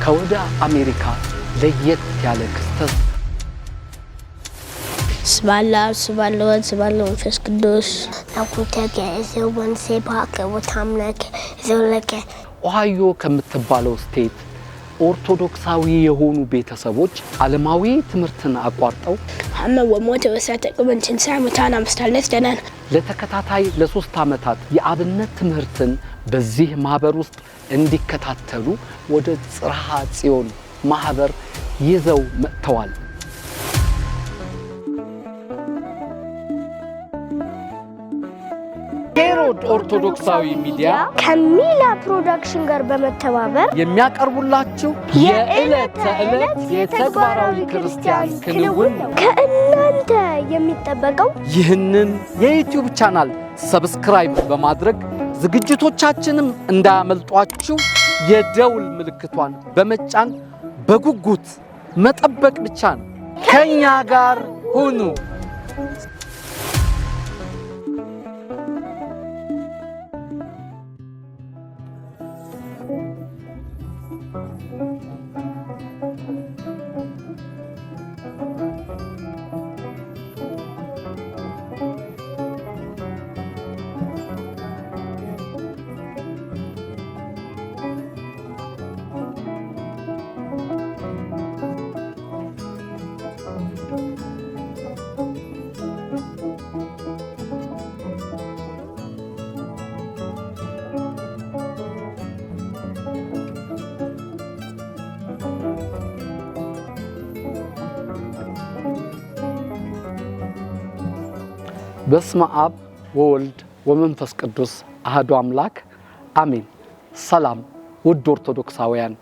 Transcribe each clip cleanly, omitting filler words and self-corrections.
ከወደ አሜሪካ ለየት ያለ ክስተት ስባለው መንፈስ ቅዱስ አኩተከ ዘወን ሴባከ ወታምነከ ዘውለከ ኦሃዮ ከምትባለው ስቴት ኦርቶዶክሳዊ የሆኑ ቤተሰቦች ዓለማዊ ትምህርትን አቋርጠው ወሞተ ወሰተቀበን ትንሳሙታና መስታለስ ደናን ለተከታታይ ለ3 ዓመታት የአብነት ትምህርትን በዚህ ማህበር ውስጥ እንዲከታተሉ ወደ ጽርሐ ጽዮን ማህበር ይዘው መጥተዋል። ሄሮድ ኦርቶዶክሳዊ ሚዲያ ከሚላ ፕሮዳክሽን ጋር በመተባበር የሚያቀርቡላችሁ የዕለት ተዕለት የተግባራዊ ክርስቲያን ክንውን ነው። ከእናንተ የሚጠበቀው ይህንን የዩቲዩብ ቻናል ሰብስክራይብ በማድረግ ዝግጅቶቻችንም እንዳያመልጧችሁ የደውል ምልክቷን በመጫን በጉጉት መጠበቅ ብቻ ነው። ከኛ ጋር ሁኑ። በስመ አብ ወወልድ ወመንፈስ ቅዱስ አሐዱ አምላክ አሜን። ሰላም ውድ ኦርቶዶክሳውያን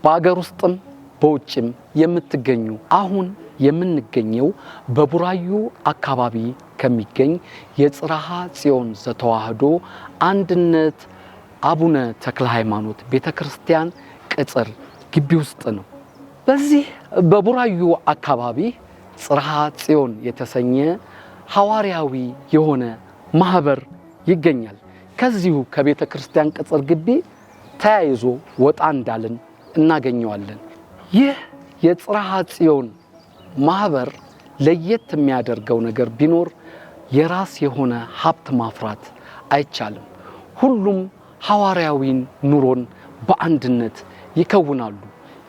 በአገር ውስጥም በውጭም የምትገኙ አሁን የምንገኘው በቡራዩ አካባቢ ከሚገኝ የጽርሐ ጽዮን ዘተዋህዶ አንድነት አቡነ ተክለ ሃይማኖት ቤተክርስቲያን ቅጽር ግቢ ውስጥ ነው። በዚህ በቡራዩ አካባቢ ጽርሐ ጽዮን የተሰኘ ሐዋርያዊ የሆነ ማህበር ይገኛል። ከዚሁ ከቤተ ክርስቲያን ቅጽር ግቢ ተያይዞ ወጣ እንዳልን እናገኘዋለን። ይህ የጽርሐ ጽዮን ማህበር ለየት የሚያደርገው ነገር ቢኖር የራስ የሆነ ሀብት ማፍራት አይቻልም። ሁሉም ሐዋርያዊን ኑሮን በአንድነት ይከውናሉ።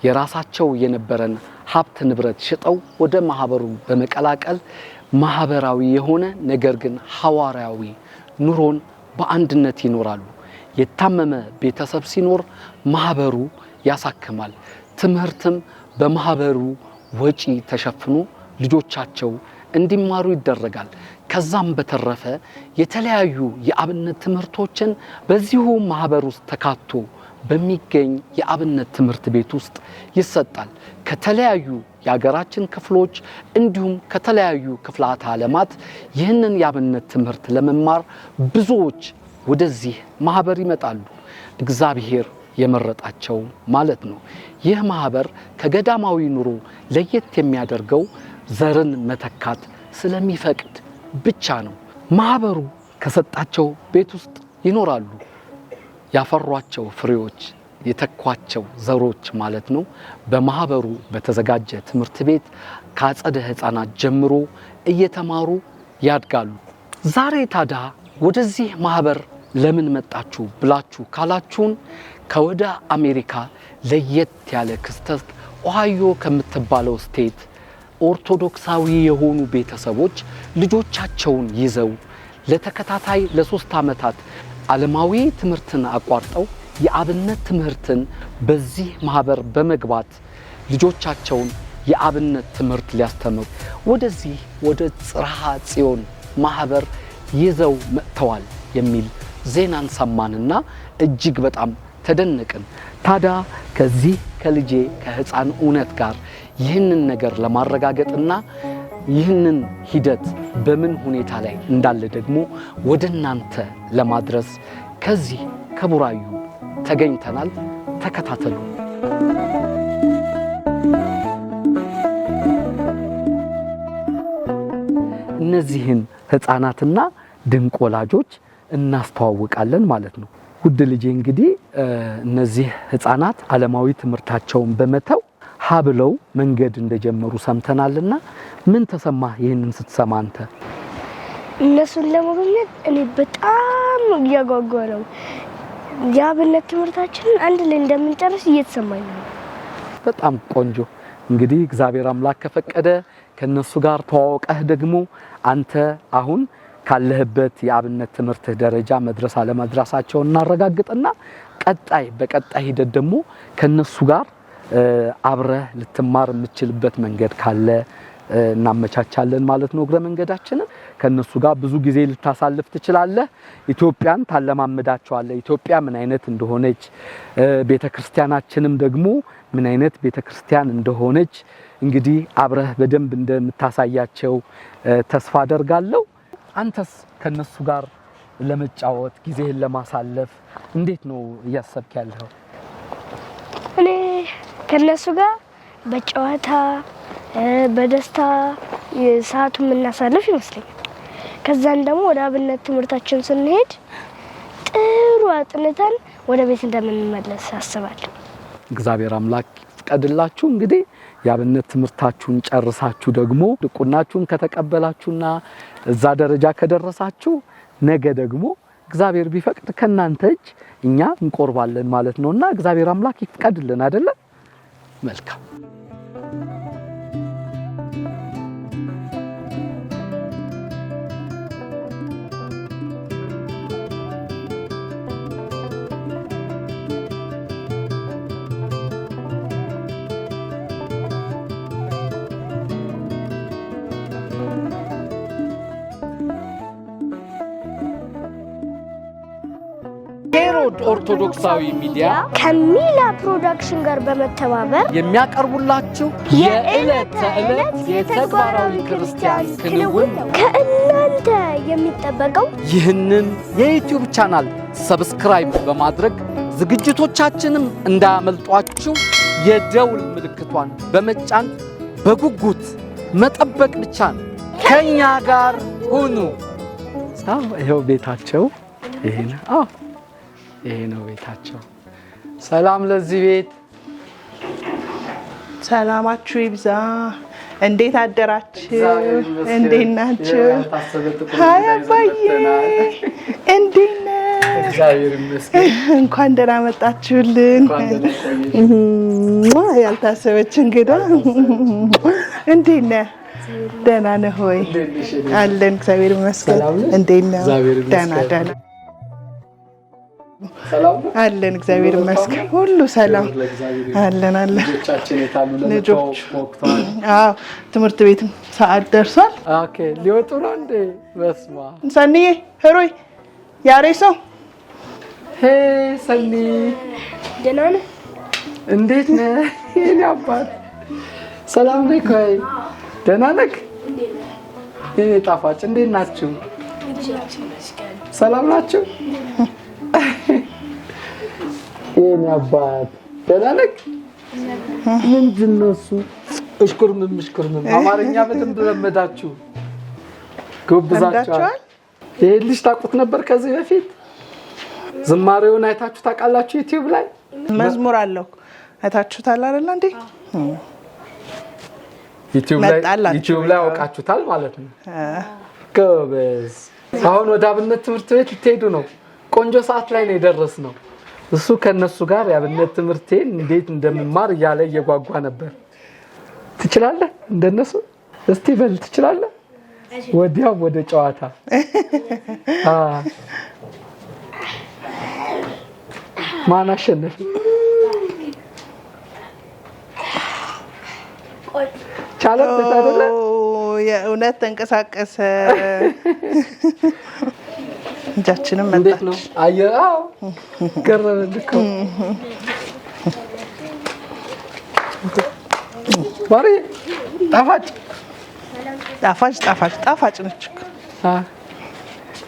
የራሳቸው የነበረን ሀብት ንብረት ሽጠው ወደ ማህበሩ በመቀላቀል ማህበራዊ የሆነ ነገር ግን ሐዋርያዊ ኑሮን በአንድነት ይኖራሉ። የታመመ ቤተሰብ ሲኖር ማህበሩ ያሳክማል። ትምህርትም በማህበሩ ወጪ ተሸፍኖ ልጆቻቸው እንዲማሩ ይደረጋል። ከዛም በተረፈ የተለያዩ የአብነት ትምህርቶችን በዚሁ ማህበር ውስጥ ተካቶ በሚገኝ የአብነት ትምህርት ቤት ውስጥ ይሰጣል። ከተለያዩ የሀገራችን ክፍሎች እንዲሁም ከተለያዩ ክፍላተ ዓለማት ይህንን የአብነት ትምህርት ለመማር ብዙዎች ወደዚህ ማህበር ይመጣሉ። እግዚአብሔር የመረጣቸው ማለት ነው። ይህ ማህበር ከገዳማዊ ኑሮ ለየት የሚያደርገው ዘርን መተካት ስለሚፈቅድ ብቻ ነው። ማህበሩ ከሰጣቸው ቤት ውስጥ ይኖራሉ። ያፈሯቸው ፍሬዎች የተኳቸው ዘሮች ማለት ነው። በማህበሩ በተዘጋጀ ትምህርት ቤት ከአጸደ ሕፃናት ጀምሮ እየተማሩ ያድጋሉ። ዛሬ ታዲያ ወደዚህ ማህበር ለምን መጣችሁ ብላችሁ ካላችሁን ከወደ አሜሪካ ለየት ያለ ክስተት ኦሃዮ ከምትባለው ስቴት ኦርቶዶክሳዊ የሆኑ ቤተሰቦች ልጆቻቸውን ይዘው ለተከታታይ ለ3 ዓመታት ዓለማዊ ትምህርትን አቋርጠው የአብነት ትምህርትን በዚህ ማህበር በመግባት ልጆቻቸውን የአብነት ትምህርት ሊያስተምሩ ወደዚህ ወደ ጽርሐ ጽዮን ማህበር ይዘው መጥተዋል የሚል ዜናን ሰማንና እጅግ በጣም ተደነቅን። ታዲያ ከዚህ ከልጄ ከህፃን እውነት ጋር ይህንን ነገር ለማረጋገጥና ይህንን ሂደት በምን ሁኔታ ላይ እንዳለ ደግሞ ወደናንተ ለማድረስ ከዚህ ከቡራዩ ተገኝተናል። ተከታተሉ። እነዚህን ህፃናትና ድንቅ ወላጆች እናስተዋውቃለን ማለት ነው። ውድ ልጄ እንግዲህ እነዚህ ህፃናት ዓለማዊ ትምህርታቸውን በመተው ሀብለው መንገድ እንደጀመሩ ሰምተናልና ምን ተሰማህ ይሄንን ስትሰማ አንተ? እነሱን ለማግኘት እኔ በጣም እያጓጓሁ ነው። የአብነት ትምህርታችንን አንድ ላይ እንደምንጨርስ እየተሰማኝ ነው። በጣም ቆንጆ። እንግዲህ እግዚአብሔር አምላክ ከፈቀደ ከነሱ ጋር ተዋወቀህ ደግሞ አንተ አሁን ካለህበት የአብነት ትምህርት ደረጃ መድረስ አለመድረሳቸው እናረጋግጥና በቀጣይ ሂደት ደግሞ ከነሱ ጋር አብረህ ልትማር የምትችልበት መንገድ ካለ እናመቻቻለን ማለት ነው። እግረ መንገዳችንን ከነሱ ጋር ብዙ ጊዜ ልታሳልፍ ትችላለህ። ኢትዮጵያን ታለማምዳቸዋለህ። ኢትዮጵያ ምን አይነት እንደሆነች ቤተክርስቲያናችንም ደግሞ ምን አይነት ቤተክርስቲያን እንደሆነች እንግዲህ አብረህ በደንብ እንደምታሳያቸው ተስፋ አደርጋለሁ። አንተስ ከነሱ ጋር ለመጫወት ጊዜህን ለማሳለፍ እንዴት ነው እያሰብክ ያለኸው? እኔ ከነሱ ጋር በጨዋታ በደስታ ሰዓቱን የምናሳልፍ ይመስለኛል። ከዛን ደግሞ ወደ አብነት ትምህርታችን ስንሄድ ጥሩ አጥንተን ወደ ቤት እንደምንመለስ አስባለሁ። እግዚአብሔር አምላክ ይፍቀድላችሁ። እንግዲህ የአብነት ትምህርታችሁን ጨርሳችሁ ደግሞ ድቁናችሁን ከተቀበላችሁና እዛ ደረጃ ከደረሳችሁ ነገ ደግሞ እግዚአብሔር ቢፈቅድ ከናንተ እጅ እኛ እንቆርባለን ማለት ነውና እግዚአብሔር አምላክ ይፍቀድልን አይደለ? መልካም ሄሮድ ኦርቶዶክሳዊ ሚዲያ ከሚላ ፕሮዳክሽን ጋር በመተባበር የሚያቀርቡላችሁ የዕለት ተዕለት የተግባራዊ ክርስቲያን ክንውን ነው። ከእናንተ የሚጠበቀው ይህንን የዩቲዩብ ቻናል ሰብስክራይብ በማድረግ ዝግጅቶቻችንም እንዳያመልጧችሁ የደውል ምልክቷን በመጫን በጉጉት መጠበቅ ብቻ ነው። ከኛ ጋር ሁኑ። ይሄው ቤታቸው ይሄ ነው ቤታቸው። ሰላም ለዚህ ቤት። ሰላማችሁ ይብዛ። እንዴት አደራችሁ? እንዴት ናችሁ? ሃይ አባዬ እንዴት ነህ? እግዚአብሔር ይመስገን። እንኳን ደህና መጣችሁልን። ያልታሰበች እንግዳ። እንዴት ነህ? ደህና ነህ ሆይ? አለን እግዚአብሔር ይመስገን። እንዴት ነህ? ደህና አለን እግዚአብሔር ይመስገን። ሁሉ ሰላም አለን። ልጆች ትምህርት ቤት ሰዓት ደርሷል። ሊወጡ ነው እንዴ? በስማ ሰኒዬ ህሩይ ያሬሶ ሰኒ ደህና ነህ? እንዴት ነህ? የኔ አባት ሰላም ነህ? ቆይ ደህና ነህ? የኔ ጣፋጭ እንዴት ናችሁ? ሰላም ናችሁ? የኔ አባት ደህና ነህ? ምንድን ነው እሱ? እሽኩርምም አማርኛ በደንብ ለመዳችሁ? ጎብዛችኋል? ይሄ ልጅ ታውቁት ነበር ከዚህ በፊት? ዝማሬውን አይታችሁ ታውቃላችሁ? ዩቲዩብ ላይ መዝሙር አለው አይታችሁታል አይደል እንዴ? ዩቲዩብ ላይ አውቃችሁታል ማለት ነው። ጎበዝ። አሁን ወደ አብነት ትምህርት ቤት ልትሄዱ ነው። ቆንጆ ሰዓት ላይ ነው የደረስነው። እሱ ከነሱ ጋር የአብነት ትምህርቴን እንዴት እንደምማር እያለ እየጓጓ ነበር። ትችላለህ እንደነሱ? እስቲ በል ትችላለህ? ወዲያው ወደ ጨዋታ ማን አሸነፈ? ቻለው ተታደለ የእውነት ተንቀሳቀሰ። እጃችንም እንዴት ነው አየው? ገረመልኩ ባሪ ጣፋጭ ነች።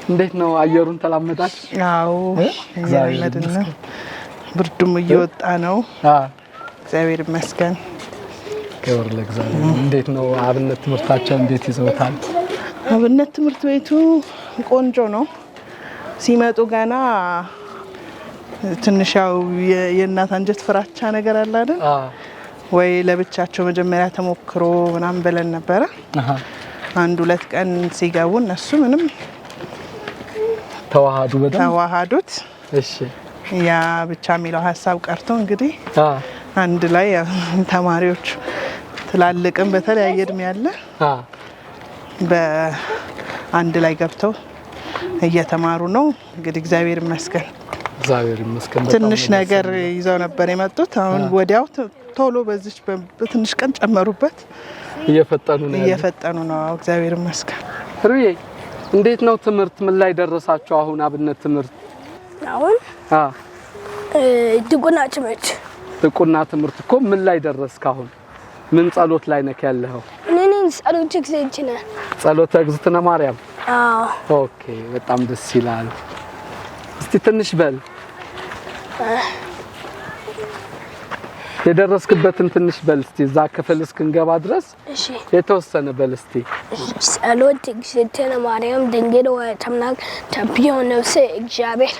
እንዴት ነው አየሩን ተላመዳች? አዎ ያለድና ብርዱም እየወጣ ነው። እግዚአብሔር ይመስገን። ክብር ለእግዚአብሔር። እንዴት ነው አብነት ትምህርታቸው እንዴት ይዘውታል? አብነት ትምህርት ቤቱ ቆንጆ ነው። ሲመጡ ገና ትንሻው የእናት አንጀት ፍራቻ ነገር አለ አይደል? ወይ ለብቻቸው መጀመሪያ ተሞክሮ ምናምን ብለን ነበረ። አንድ ሁለት ቀን ሲገቡ እነሱ ምንም ተዋሃዱት። እሺ ያ ብቻ የሚለው ሐሳብ ቀርቶ እንግዲህ አንድ ላይ ተማሪዎች ትላልቅም በተለያየ እድሜ ያለ በአንድ ላይ ገብተው እየተማሩ ነው። እንግዲህ እግዚአብሔር ይመስገን ትንሽ ነገር ይዘው ነበር የመጡት። አሁን ወዲያው ቶሎ በዚች በትንሽ ቀን ጨመሩበት። እየፈጠኑ ነው። እግዚአብሔር ይመስገን። ሩዬ እንዴት ነው ትምህርት? ምን ላይ ደረሳችሁ አሁን? አብነት ትምህርት አሁን ጥቁና ትምህርት እኮ ምን ላይ ደረስክ አሁን? ምን ጸሎት ላይ ነክ ያለኸው? እኔ ጸሎት እግዚአብሔርና ጸሎት እግዚእትነ ማርያም። ኦኬ በጣም ደስ ይላል። እስቲ ትንሽ በል የደረስክበትን ትንሽ በል እስቲ እዛ ክፍል እስክንገባ ድረስ የተወሰነ በል እስቲ። ጸሎት እግዚእትነ ማርያም ድንግል ወተምናክ ተብዮ ነፍሴ እግዚአብሔር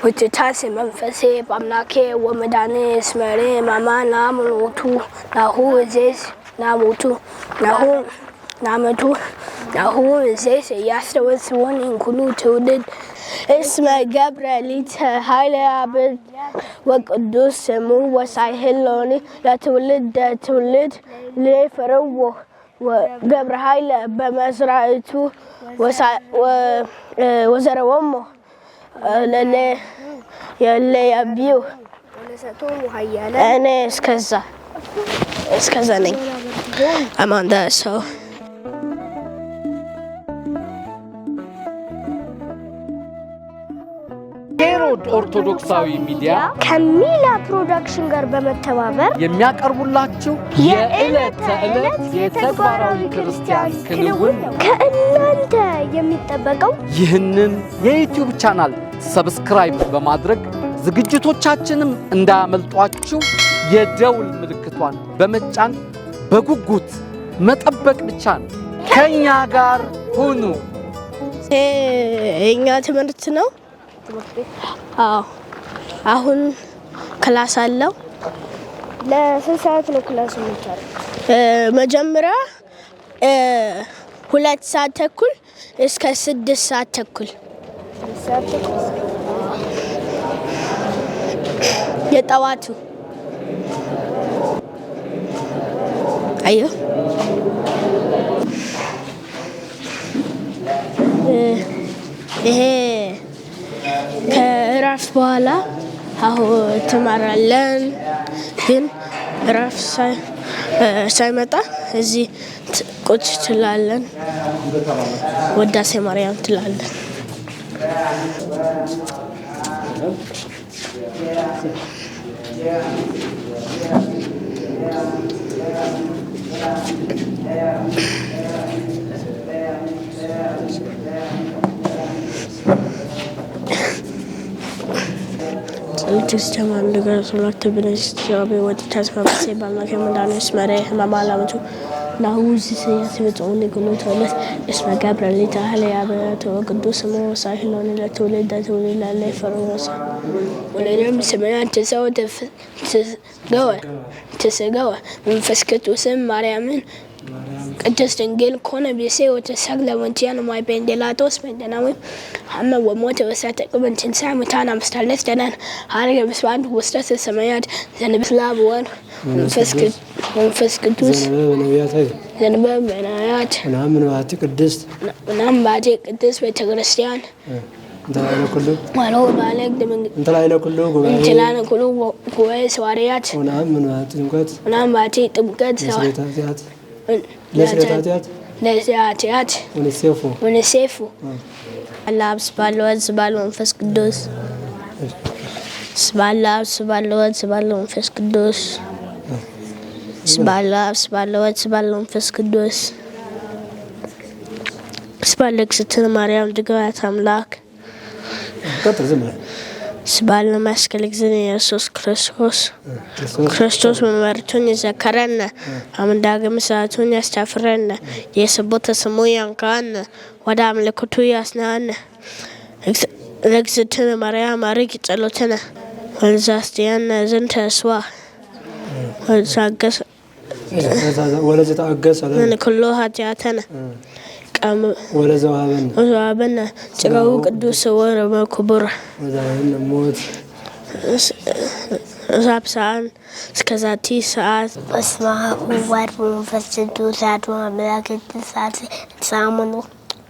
ወትታስ መንፈሴ በአምላኬ ወመዳኔ ስመሬ ማማና ሙቱ ናሁ እዜስ ናሙቱ ናሁ ናመቱ ናሁ እዜስ ያስተወስውን እንኩሉ ትውልድ እስመ ገብርኤልተ ኃይለ አብድ ወቅዱስ ስሙ ወሳይህሎኒ ለትውልድ ትውልድ ለፈረው ወገብረ ኃይለ በመዝራእቱ ወዘረወሞ ለለ ያለ ያቢው እኔ እስከዛ ነኝ አማንዳ ሰው ሄሮድ ኦርቶዶክሳዊ ሚዲያ ከሚላ ፕሮዳክሽን ጋር በመተባበር የሚያቀርቡላችሁ የዕለት ተዕለት የተግባራዊ ክርስቲያን ክንውን ነው። ከእናንተ የሚጠበቀው ይህንን የዩቲዩብ ቻናል ሰብስክራይብ በማድረግ ዝግጅቶቻችንም እንዳያመልጧችሁ የደውል ምልክቷን በመጫን በጉጉት መጠበቅ ብቻ ነው። ከኛ ጋር ሁኑ። እኛ ትምህርት ነው። አሁን ክላስ አለው። ለስንት ሰዓት ነው ክላስ የሚቻለው? መጀመሪያ 2 ሰዓት ተኩል እስከ 6 ሰዓት ተኩል የጠዋቱ አዩ ይሄ ከእረፍት በኋላ አሁን ተማራለን። ግን እረፍት ሳይመጣ እዚህ ቁጭ ትላለን። ወዳሴ ማርያም ትላለን። ጸሎት ነገር ሶላት ብለሽ ጃቤ ወጥታስ ማበሰ ባላከ መዳነስ መሬ ማማላምቱ ናሁዝ ሲያስ በጾም ንግሉ ተወለት እስመ ገብርኤል ታህለ ያበተ ቅዱስ ሞ ሳይሎን ለተወለደ ተወለደ ለፈሮስ ወለደም ሰማያት ተሰው ተሰገወ መንፈስ ቅዱስ ማርያምን ቅድስት ድንግል ኮነ ቢሴ ወተሰግለ ወንቲያን ማይ በእንደላቶስ በእንደናው አመ ወሞተ ወሰተ ቅብን ትንሣኤ ሙታን አምስታለት ደናን ሀረገ ምስባን ወስደት ሰማያት ዘንብስላብ ወን መንፈስ ቅዱስ ዘንበብ በናያት ምናምን ባቲ ቅድስት ቤተክርስቲያን ዋለው ባለግ እንተላይለ ኩሉ ጉባኤ ሰዋሪያት ምናምን ባቲ ጥምቀት ለስያት ወነሴፉ አላህ ስባለው ስባለው መንፈስ ቅዱስ ስባለው መንፈስ ቅዱስ ስባለው መንፈስ ቅዱስ ስባለው እግዚእትነ ማርያም ድንግል አምላክ ስባለው መስቀል እግዚእነ ኢየሱስ ክርስቶስ መመርቱን ይዘከረን አምዳግም ሰዓቱን ያስተፍረን የሰቦተ ስሙ ያንካን ወደ አምልኮቱ ያስናን እግዚእትነ ማርያም አርግ ጸሎተነ ወልዛስቲያን ዘንተ ስዋ ወልዛገስ ወለዘታገሰ من كل حاجاتنا قام وزوابنا ጭራው ቅዱስ ወረበ ክቡር ሞት ዛብሳን እስከዛቲ ሰዓት በስመ አብ ወወልድ ወመንፈስ ቅዱስ አሐዱ አምላክ ሳሙኑ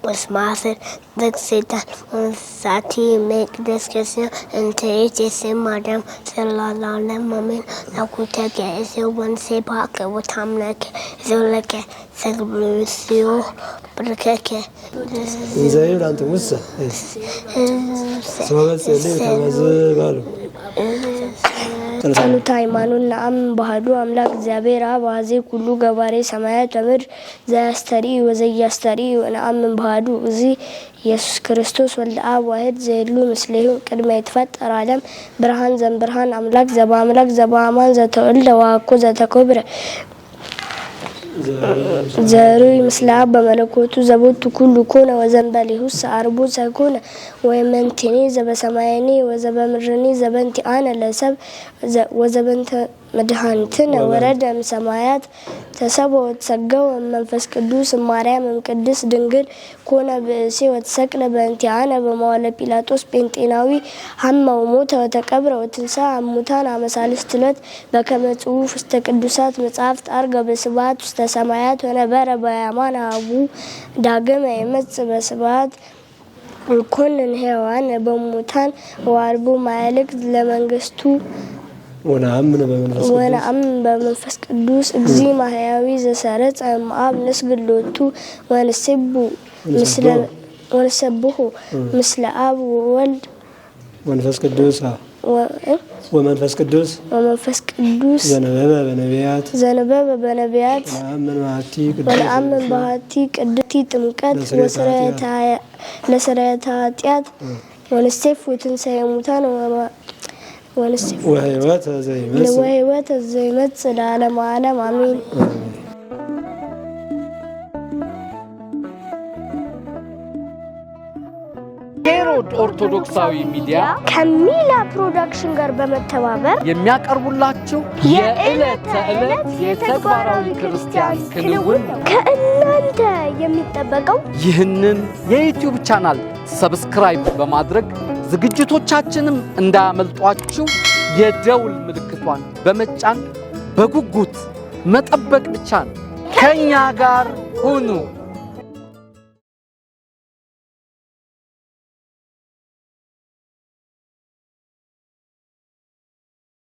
ወስማሰል ደክሰታን ወሳቲ መቅደስ ከሰ እንተ ኢየሱስ ማርያም ሰለላሁ ዐለይሂ አኩተከ ወንሴ ባከ ወታምነከ ዘለከ ሰግብሉሲዮ በርከከ ዘይብ አንተ ሙሳ ሰበጽ ለይ ተመዝባሉ ጸሎተ ሃይማኖት ነአምን ባህዱ አምላክ እግዚአብሔር አብ አዜ ኩሉ ገባሬ ሰማያት ምድር ዘያስተሪ ወዘያስተሪ ነአምን ባህዱ እዚ ኢየሱስ ክርስቶስ ወልደ አብ ዋሕድ ዘይሉ ምስሌሁ ቅድመ ይትፈጠር ዓለም ብርሃን ዘእምብርሃን አምላክ ዘበአምላክ ዘበአማን ዘተወልደ ወአኮ ዘተከብረ ዘሩይ ምስለ አብ በመለኮቱ ዘቦቱ ኩሉ ኮነ ወዘንበሌሁ ሰአርቡ ዘኮነ ወየመንቲኒ ዘበሰማይኒ ወዘበምድርኒ ዘበንቲአነ ለሰብ ወዘበንተ መድኃኒትነ ወረደ እምሰማያት ተሰብኦ ወተሰገወ መንፈስ ቅዱስ ማርያም እምቅድስት ድንግል ኮነ ብእሴ ወተሰቅለ በእንቲአነ በመዋዕለ ጲላጦስ ጴንጤናዊ ሀመ ወሞተ ወተቀብረ ወትንሣኤ እሙታን አመ ሣልስት ዕለት በከመ ጽሑፍ ውስተ ቅዱሳት መጻሕፍት ዐርገ በስብሐት ውስተ ሰማያት ወነበረ በየማነ አቡሁ ዳግመ ይመጽእ በስብሐት ወይኰንን ሕያዋነ በሙታን ወአልቦ ማያልቅ ለመንግሥቱ ወነአምን በመንፈስ ቅዱስ እግዚእ ማሕያዊ ዘሰረጸ እምአብ ንስግድ ሎቱ ወንሰብሖ ምስለ አብ ወወልድ ወመንፈስ ቅዱስ ወመንፈስ ቅዱስ ዘነበበ በነቢያት ወነአምን በሃቲ ቅድስቲ ጥምቀት ለስርየተ ኃጢአት ወንሴፍ ወትንሣኤ ሙታን ወሕይወት ዘይመጽእ ለዓለመ ዓለም አሜን። ሄሮድ ኦርቶዶክሳዊ ሚዲያ ከሚላ ፕሮዳክሽን ጋር በመተባበር የሚያቀርቡላችሁ የዕለት ተዕለት የተግባራዊ ክርስቲያን ክንውን ነው። ከእናንተ የሚጠበቀው ይህንን የዩቲዩብ ቻናል ሰብስክራይብ በማድረግ ዝግጅቶቻችንም እንዳያመልጧችሁ የደውል ምልክቷን በመጫን በጉጉት መጠበቅ ብቻ ነው። ከኛ ጋር ሁኑ።